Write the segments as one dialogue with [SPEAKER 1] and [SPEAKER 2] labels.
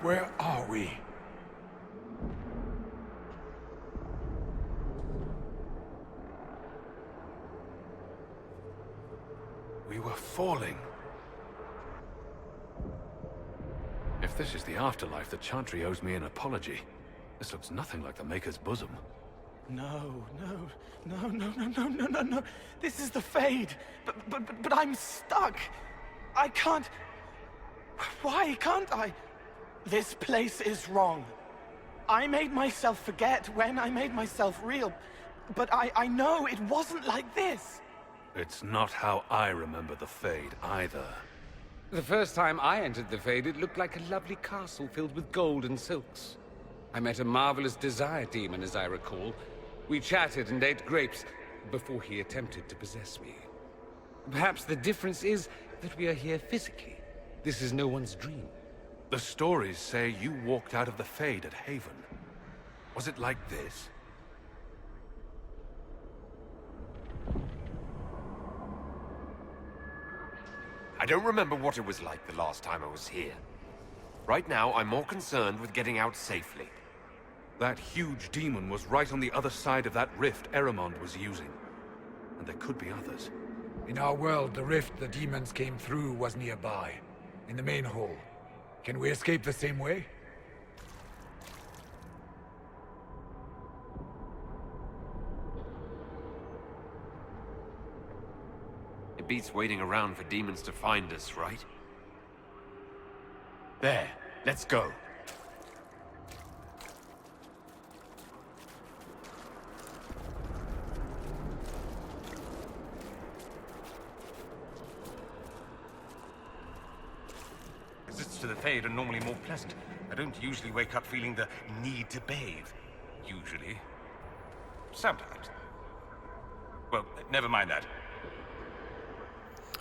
[SPEAKER 1] Where are we? We were falling. If this is the afterlife, the Chantry owes me an apology. This looks nothing like the Maker's bosom.
[SPEAKER 2] No. This is the Fade. But I'm stuck. I can't... Why can't I? This place is wrong. I made myself forget when I made myself real. But I know it wasn't like this.
[SPEAKER 1] It's not how I remember the Fade, either.
[SPEAKER 3] The first time I entered the Fade, it looked like a lovely castle filled with gold and silks. I met a marvelous desire demon, as I recall. We chatted and ate grapes before he attempted to possess me. Perhaps the difference is that we are here physically. This is no one's dream.
[SPEAKER 1] The stories say you walked out of the Fade at Haven. Was it like this?
[SPEAKER 4] I don't remember what it was like the last time I was here. Right now, I'm more concerned with getting out safely.
[SPEAKER 1] That huge demon was right on the other side of that rift Eramond was using. And there could be others.
[SPEAKER 5] In our world, the rift the demons came through was nearby, in the main hall. Can we escape the same way?
[SPEAKER 4] It beats waiting around for demons to find us, right? There, let's go.
[SPEAKER 6] Visits to the Fade are normally more pleasant. I don't usually wake up feeling the need to bathe. Usually. Sometimes. Well, never mind that.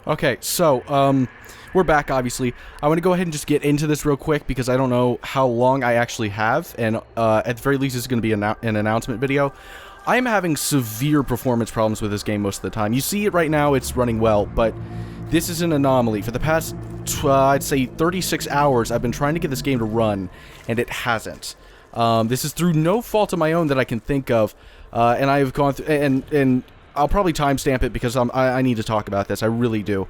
[SPEAKER 7] Okay, so, we're back, obviously. I want to go ahead and just get into this real quick, because I don't know how long I actually have, and, at the very least, it's going to be an announcement video. I am having severe performance problems with this game most of the time. You see it right now, it's running well, but this is an anomaly. For the past, I'd say 36 hours, I've been trying to get this game to run, and it hasn't. This is through no fault of my own that I can think of, and I've gone through, and I'll probably timestamp it because I need to talk about this. I really do.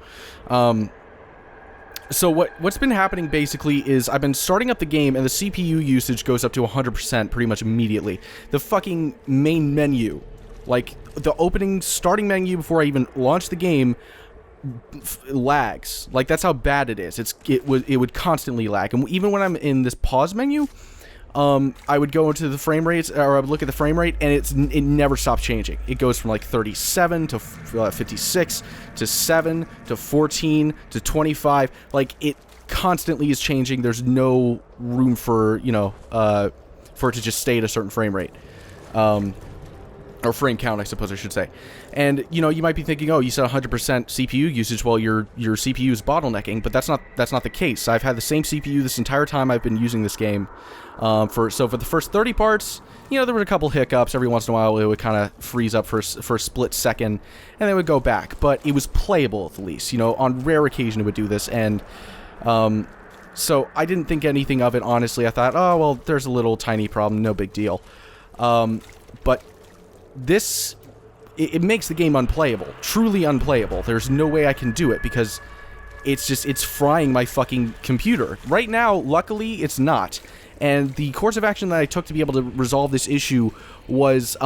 [SPEAKER 7] So what's been happening basically is I've been starting up the game and the CPU usage goes up to 100% pretty much immediately. The fucking main menu, like the starting menu before I even launch the game, lags. Like that's how bad it is. It would constantly lag. And even when I'm in this pause menu, I would go into the frame rates, or I would look at the frame rate, and it never stops changing. It goes from like 37 to 56 to 7 to 14 to 25. Like it constantly is changing. There's no room for for it to just stay at a certain frame rate, or frame count, I suppose I should say. And you might be thinking, oh, you said 100% CPU usage while your CPU is bottlenecking, but that's not the case. I've had the same CPU this entire time I've been using this game. For the first 30 parts, there were a couple hiccups. Every once in a while, it would kind of freeze up for a split second, and then it would go back. But it was playable at the least. On rare occasion it would do this, and so I didn't think anything of it. Honestly, I thought, oh well, there's a little tiny problem, no big deal. But this, it makes the game unplayable, truly unplayable. There's no way I can do it because it's frying my fucking computer right now. Luckily, it's not. And the course of action that I took to be able to resolve this issue was,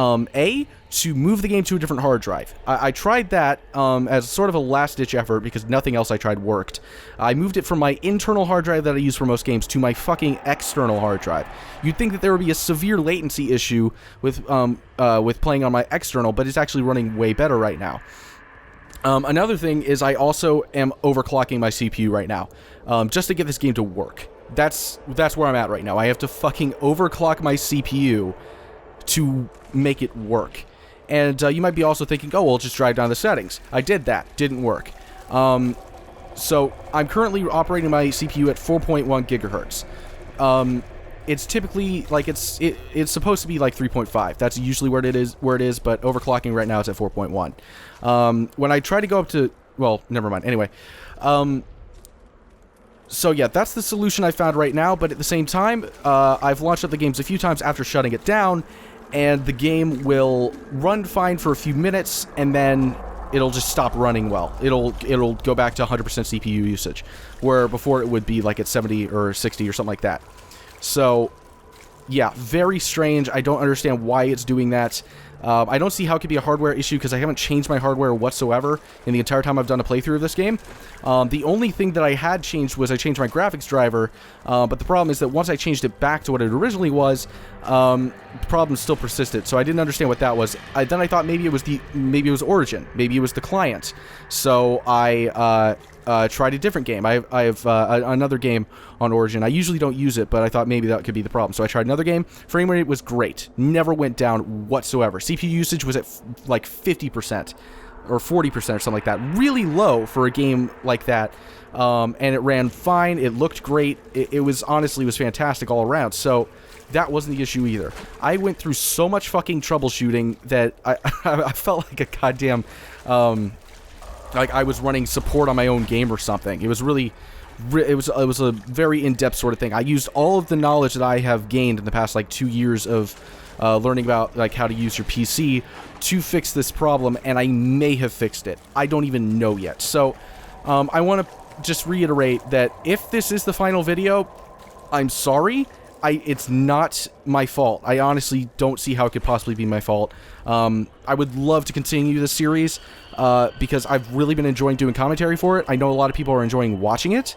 [SPEAKER 7] to move the game to a different hard drive. I tried that as sort of a last-ditch effort because nothing else I tried worked. I moved it from my internal hard drive that I use for most games to my fucking external hard drive. You'd think that there would be a severe latency issue with playing on my external, but it's actually running way better right now. Another thing is I also am overclocking my CPU right now, just to get this game to work. That's where I'm at right now. I have to fucking overclock my CPU to make it work. And you might be also thinking, oh, well, just drive down the settings. I did that. Didn't work. So I'm currently operating my CPU at 4.1 gigahertz. It's typically, like, it's supposed to be like 3.5. That's usually where it is, but overclocking right now it's at 4.1. When I try to go up to, well, never mind. Anyway, So yeah, that's the solution I found right now, but at the same time, I've launched up the games a few times after shutting it down, and the game will run fine for a few minutes, and then it'll just stop running well. It'll go back to 100% CPU usage, where before it would be like at 70 or 60 or something like that. So yeah, very strange. I don't understand why it's doing that. I don't see how it could be a hardware issue because I haven't changed my hardware whatsoever in the entire time I've done a playthrough of this game. The only thing that I had changed was I changed my graphics driver, but the problem is that once I changed it back to what it originally was, the problem still persisted. So I didn't understand what that was. Then I thought maybe it was Origin, maybe it was the client. So I tried a different game. I have another game on Origin. I usually don't use it, but I thought maybe that could be the problem. So I tried another game. Frame rate was great. Never went down whatsoever. CPU usage was at like 50% or 40% or something like that. Really low for a game like that. And it ran fine. It looked great. It was honestly was fantastic all around. So that wasn't the issue either. I went through so much fucking troubleshooting that I felt like a goddamn like I was running support on my own game or something. It was really, it was a very in-depth sort of thing. I used all of the knowledge that I have gained in the past like 2 years of learning about like how to use your PC to fix this problem, and I may have fixed it. I don't even know yet. So I want to just reiterate that if this is the final video, I'm sorry. It's not my fault. I honestly don't see how it could possibly be my fault. I would love to continue this series because I've really been enjoying doing commentary for it. I know a lot of people are enjoying watching it.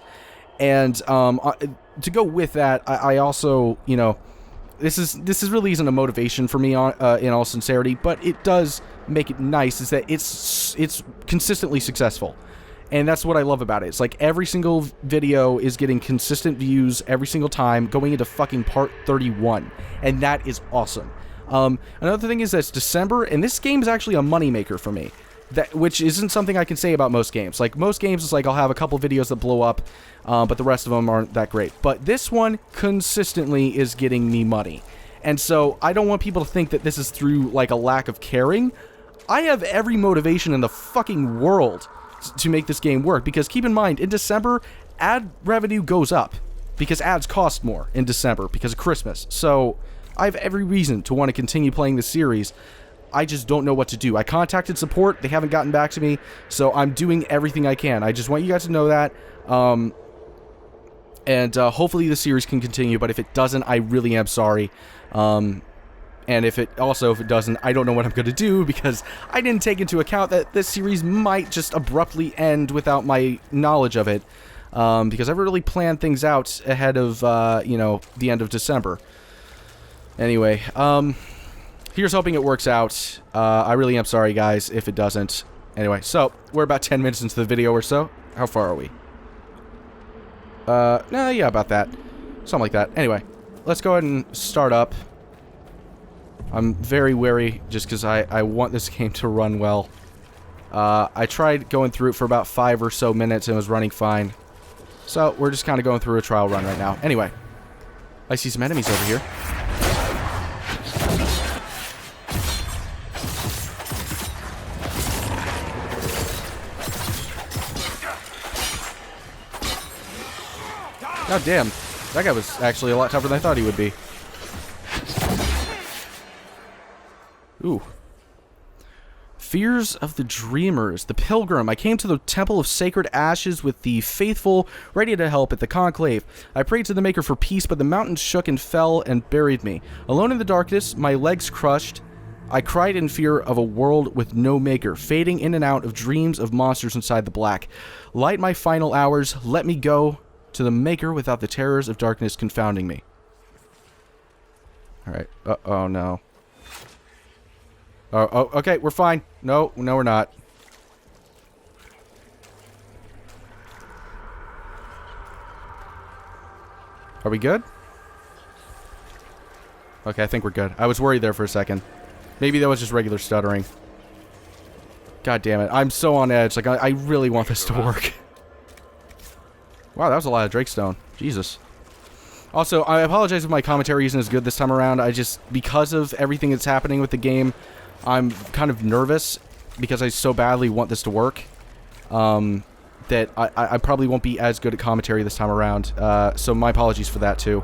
[SPEAKER 7] And to go with that, I also, you know, this really isn't a motivation for me in all sincerity, but it does make it nice is that it's consistently successful. And that's what I love about it. It's like every single video is getting consistent views every single time, going into fucking part 31. And that is awesome. Another thing is that it's December, and this game is actually a moneymaker for me. Which isn't something I can say about most games. Like, most games, it's like I'll have a couple videos that blow up, but the rest of them aren't that great. But this one consistently is getting me money. And so I don't want people to think that this is through, like, a lack of caring. I have every motivation in the fucking world to make this game work, because keep in mind, in December, ad revenue goes up, because ads cost more in December because of Christmas. So I have every reason to want to continue playing this series. I just don't know what to do. I contacted support, they haven't gotten back to me, so I'm doing everything I can. I just want you guys to know that, and hopefully the series can continue, but if it doesn't, I really am sorry. And if it doesn't, I don't know what I'm going to do, because I didn't take into account that this series might just abruptly end without my knowledge of it, because I've really planned things out ahead of, you know, the end of December. Anyway, here's hoping it works out. I really am sorry, guys, if it doesn't. Anyway, so, we're about 10 minutes into the video or so. How far are we? Yeah, about that. Something like that. Anyway, let's go ahead and start up. I'm very wary just because I want this game to run well. I tried going through it for about 5 or so minutes and it was running fine. So, we're just kind of going through a trial run right now. Anyway, I see some enemies over here. God damn, that guy was actually a lot tougher than I thought he would be. Ooh. Fears of the Dreamers. The Pilgrim. I came to the Temple of Sacred Ashes with the faithful, ready to help at the conclave. I prayed to the Maker for peace, but the mountains shook and fell and buried me. Alone in the darkness, my legs crushed, I cried in fear of a world with no Maker, fading in and out of dreams of monsters inside the black. Light my final hours, let me go to the Maker without the terrors of darkness confounding me. Alright. Oh no. Oh, okay, we're fine. No, we're not. Are we good? Okay, I think we're good. I was worried there for a second. Maybe that was just regular stuttering. God damn it. I'm so on edge. Like, I really want this to work. Wow, that was a lot of Drakestone. Jesus. Also, I apologize if my commentary isn't as good this time around. I just, because of everything that's happening with the game, I'm kind of nervous because I so badly want this to work. that I probably won't be as good at commentary this time around. So my apologies for that, too.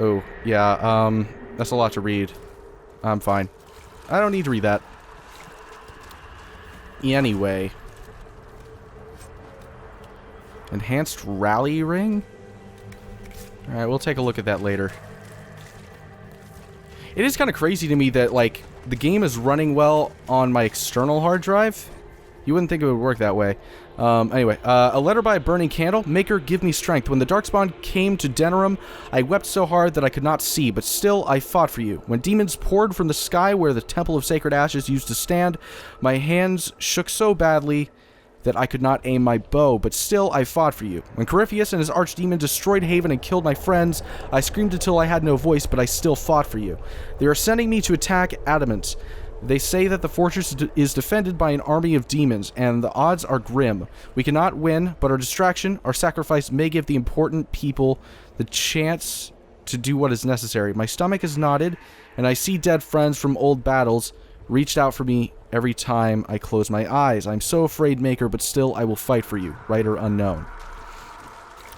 [SPEAKER 7] Oh, yeah, that's a lot to read. I'm fine. I don't need to read that. Anyway. Enhanced rally ring? Alright, we'll take a look at that later. It is kind of crazy to me that, like, the game is running well on my external hard drive. You wouldn't think it would work that way. Anyway, a letter by a burning candle. Maker, give me strength. When the Darkspawn came to Denerim, I wept so hard that I could not see, but still I fought for you. When demons poured from the sky where the Temple of Sacred Ashes used to stand, my hands shook so badly that I could not aim my bow, but still I fought for you. When Corypheus and his archdemon destroyed Haven and killed my friends, I screamed until I had no voice, but I still fought for you. They are sending me to attack Adamant. They say that the fortress is defended by an army of demons, and the odds are grim. We cannot win, but our distraction, our sacrifice may give the important people the chance to do what is necessary. My stomach is knotted, and I see dead friends from old battles reached out for me every time I close my eyes. I'm so afraid, Maker, but still I will fight for you. Writer unknown.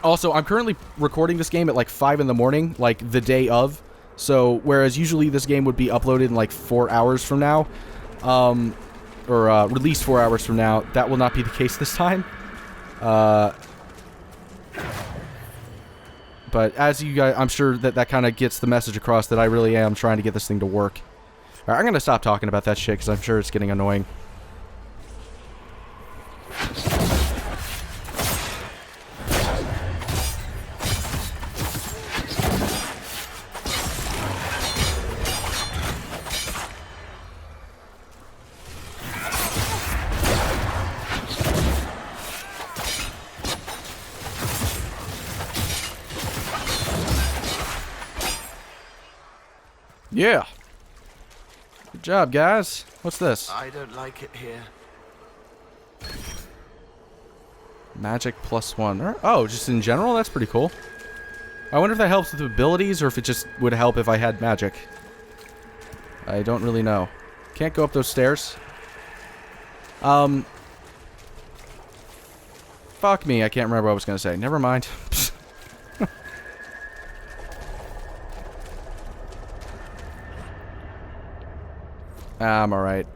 [SPEAKER 7] Also, I'm currently recording this game at like 5 in the morning, like the day of. So, whereas usually this game would be uploaded in like 4 hours from now, or released 4 hours from now, that will not be the case this time. But as you guys, I'm sure that kind of gets the message across that I really am trying to get this thing to work. Alright, I'm going to stop talking about that shit because I'm sure it's getting annoying. Yeah. Good job, guys. What's this?
[SPEAKER 2] I don't like it here.
[SPEAKER 7] Magic +1. Oh, just in general? That's pretty cool. I wonder if that helps with abilities or if it just would help if I had magic. I don't really know. Can't go up those stairs. Fuck me. I can't remember what I was going to say. Never mind. I'm alright.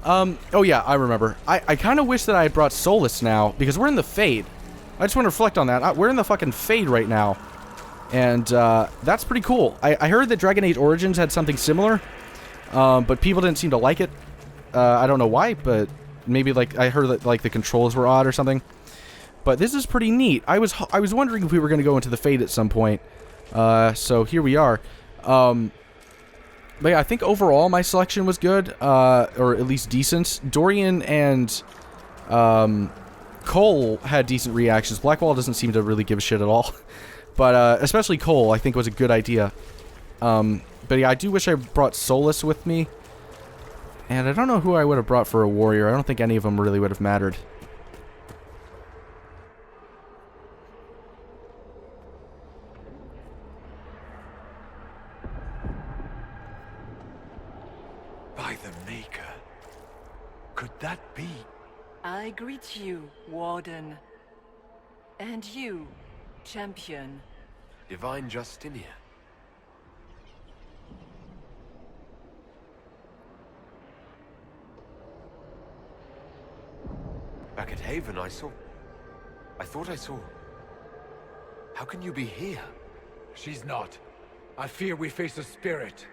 [SPEAKER 7] Oh yeah, I remember. I kind of wish that I had brought Solus now, because we're in the Fade. I just want to reflect on that. We're in the fucking Fade right now. And, that's pretty cool. I heard that Dragon Age Origins had something similar, but people didn't seem to like it. I don't know why, but maybe, like, I heard that, like, the controls were odd or something. But this is pretty neat. I was wondering if we were going to go into the Fade at some point. So here we are. But yeah, I think overall my selection was good, or at least decent. Dorian and Cole had decent reactions. Blackwall doesn't seem to really give a shit at all. But especially Cole, I think was a good idea. But yeah, I do wish I brought Solus with me. And I don't know who I would have brought for a warrior. I don't think any of them really would have mattered.
[SPEAKER 5] By the Maker. Could that be?
[SPEAKER 8] I greet you, Warden. And you, Champion.
[SPEAKER 4] Divine Justinia. Back at Haven, I thought I saw... How can you be here?
[SPEAKER 5] She's not. I fear we face a spirit.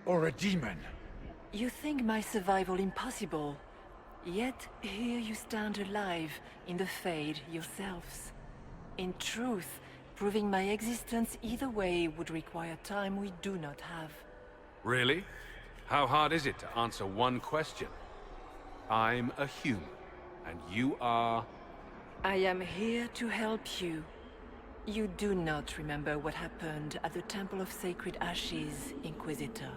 [SPEAKER 5] Or a demon.
[SPEAKER 8] You think my survival impossible, yet here you stand alive in the Fade yourselves. In truth, proving my existence either way would require time we do not have.
[SPEAKER 1] Really? How hard is it to answer one question? I'm a human, and you are...
[SPEAKER 8] I am here to help you. You do not remember what happened at the Temple of Sacred Ashes, Inquisitor.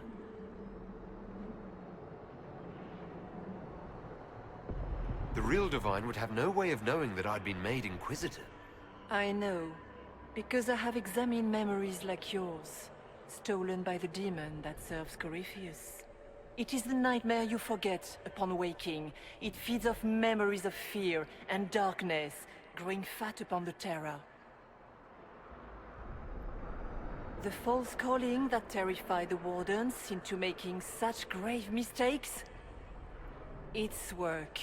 [SPEAKER 4] The real Divine would have no way of knowing that I'd been made Inquisitor.
[SPEAKER 8] I know, because I have examined memories like yours, stolen by the demon that serves Corypheus. It is the nightmare you forget upon waking. It feeds off memories of fear and darkness, growing fat upon the terror. The false calling that terrified the Wardens into making such grave mistakes? Its work.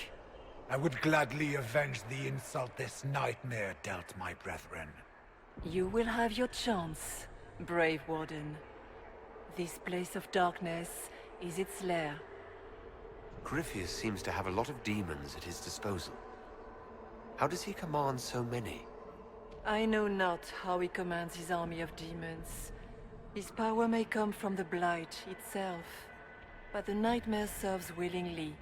[SPEAKER 5] I would gladly avenge the insult this nightmare dealt my brethren.
[SPEAKER 8] You will have your chance, brave Warden. This place of darkness is its lair.
[SPEAKER 4] Corypheus seems to have a lot of demons at his disposal. How does he command so many?
[SPEAKER 8] I know not how he commands his army of demons. His power may come from the Blight itself, but the nightmare serves willingly.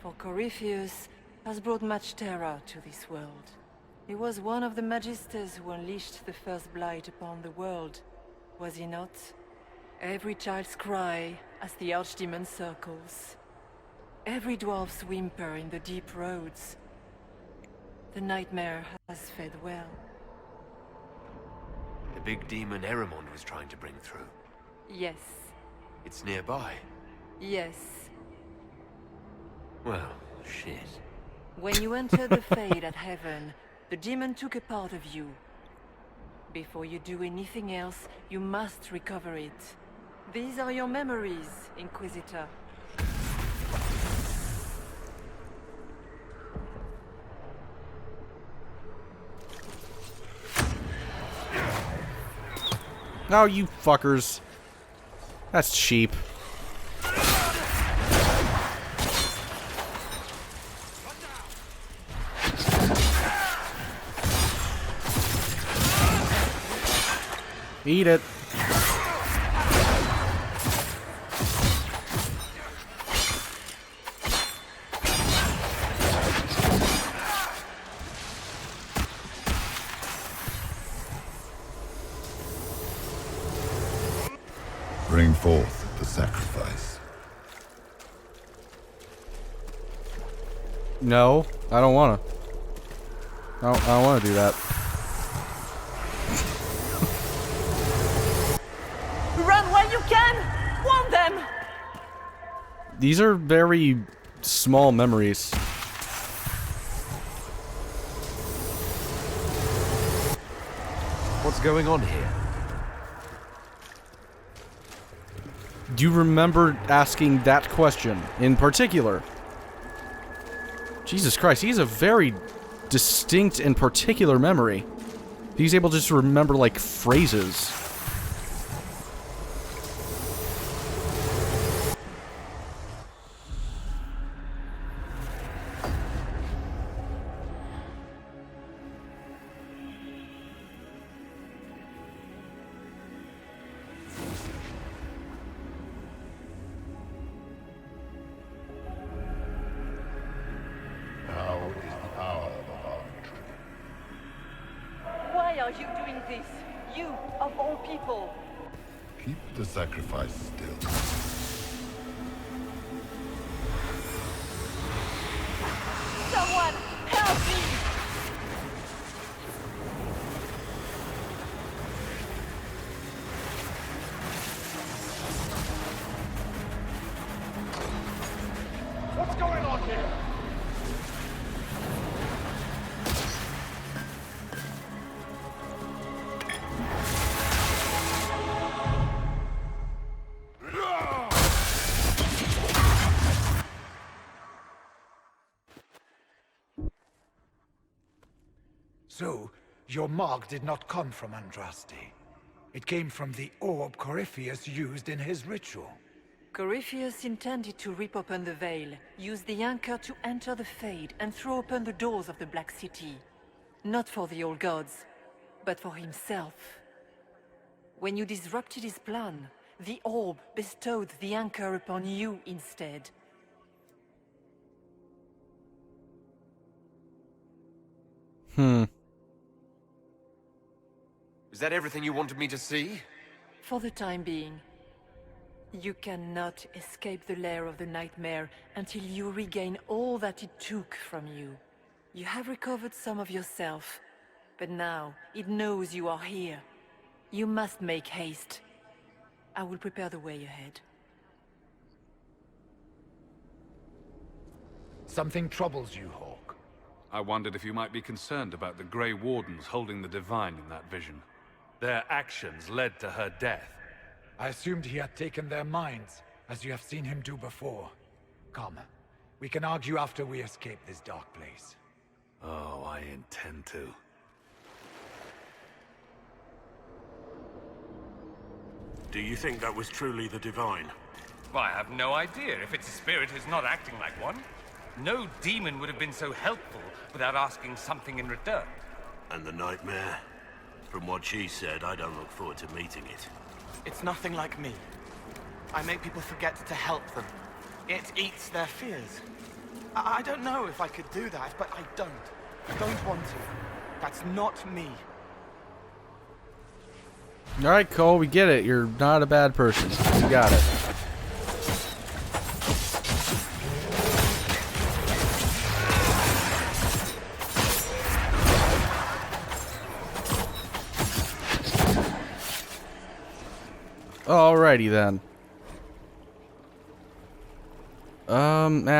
[SPEAKER 8] For Corypheus has brought much terror to this world. He was one of the Magisters who unleashed the first Blight upon the world, was he not? Every child's cry as the Archdemon circles. Every dwarf's whimper in the deep roads. The nightmare has fed well.
[SPEAKER 4] The big demon Erimond was trying to bring through.
[SPEAKER 8] Yes.
[SPEAKER 4] It's nearby.
[SPEAKER 8] Yes.
[SPEAKER 4] Well, shit.
[SPEAKER 8] When you entered the Fade at Heaven, the demon took a part of you. Before you do anything else, you must recover it. These are your memories, Inquisitor.
[SPEAKER 7] Oh, you fuckers. That's cheap. Eat it.
[SPEAKER 9] Bring forth the sacrifice.
[SPEAKER 7] No, I don't wanna. I don't wanna do that.
[SPEAKER 8] Run while you can! Warn them!
[SPEAKER 7] These are very small memories.
[SPEAKER 4] What's going on here?
[SPEAKER 7] Do you remember asking that question in particular? Jesus Christ, he has a very distinct and particular memory. He's able to just remember, like, phrases.
[SPEAKER 8] Why are you doing this? You, of all people.
[SPEAKER 9] Keep the sacrifice still.
[SPEAKER 8] Someone, help me!
[SPEAKER 2] What's going on here?
[SPEAKER 5] So, your mark did not come from Andraste. It came from the orb Corypheus used in his ritual.
[SPEAKER 8] Corypheus intended to rip open the veil, use the anchor to enter the Fade, and throw open the doors of the Black City. Not for the old gods, but for himself. When you disrupted his plan, the orb bestowed the anchor upon you instead.
[SPEAKER 4] Is that everything you wanted me to see?
[SPEAKER 8] For the time being. You cannot escape the lair of the nightmare until you regain all that it took from you. You have recovered some of yourself, but now it knows you are here. You must make haste. I will prepare the way ahead.
[SPEAKER 5] Something troubles you, Hawk.
[SPEAKER 1] I wondered if you might be concerned about the Grey Wardens holding the Divine in that vision. Their actions led to her death.
[SPEAKER 5] I assumed he had taken their minds, as you have seen him do before. Come, we can argue after we escape this dark place.
[SPEAKER 1] Oh, I intend to.
[SPEAKER 10] Do you think that was truly the Divine?
[SPEAKER 6] Well, I have no idea. If it's a spirit, it's not acting like one. No demon would have been so helpful without asking something in return.
[SPEAKER 10] And the nightmare? From what she said, I don't look forward to meeting it.
[SPEAKER 2] It's nothing like me. I make people forget to help them. It eats their fears. I don't know if I could do that, but I don't. I don't want to. That's not me.
[SPEAKER 7] Alright, Cole, we get it. You're not a bad person. You got it. Alrighty then.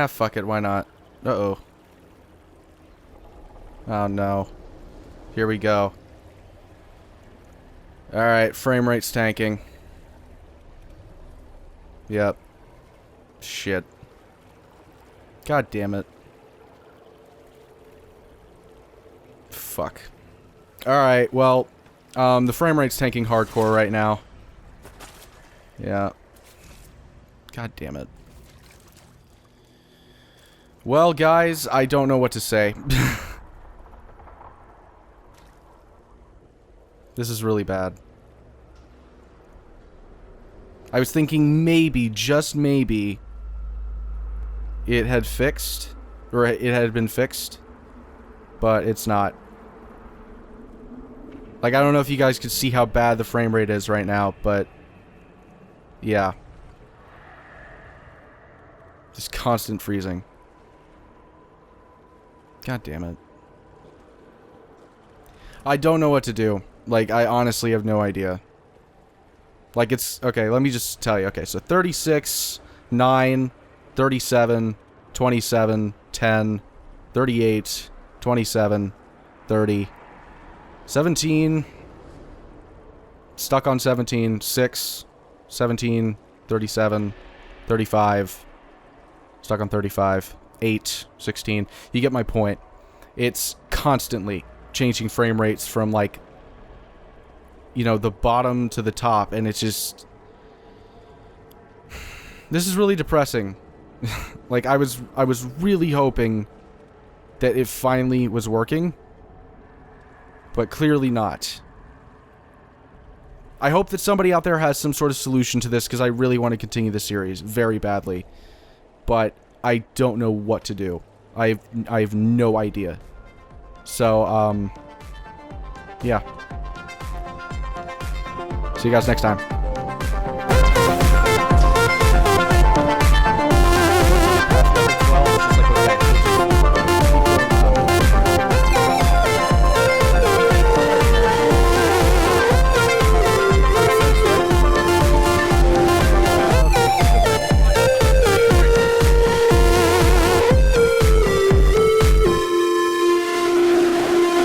[SPEAKER 7] Fuck it, why not? Uh-oh. Oh no. Here we go. Alright, frame rate's tanking. Yep. Shit. God damn it. Fuck. Alright, well, the frame rate's tanking hardcore right now. Yeah. God damn it. Well, guys, I don't know what to say. This is really bad. I was thinking maybe, just maybe, it had fixed, or it had been fixed, but it's not. Like, I don't know if you guys could see how bad the frame rate is right now, but yeah. Just constant freezing. God damn it. I don't know what to do. Like, I honestly have no idea. Like, it's... Okay, let me just tell you. Okay, so 36, 9, 37, 27, 10, 38, 27, 30, 17, stuck on 17, 6, 17, 37, 35, stuck on 35, 8, 16. You get my point. It's constantly changing frame rates from, like, you know, the bottom to the top, and it's just... This is really depressing. Like, I was really hoping that it finally was working, but clearly not. I hope that somebody out there has some sort of solution to this, because I really want to continue the series very badly. But I don't know what to do. I have no idea. So, yeah. See you guys next time.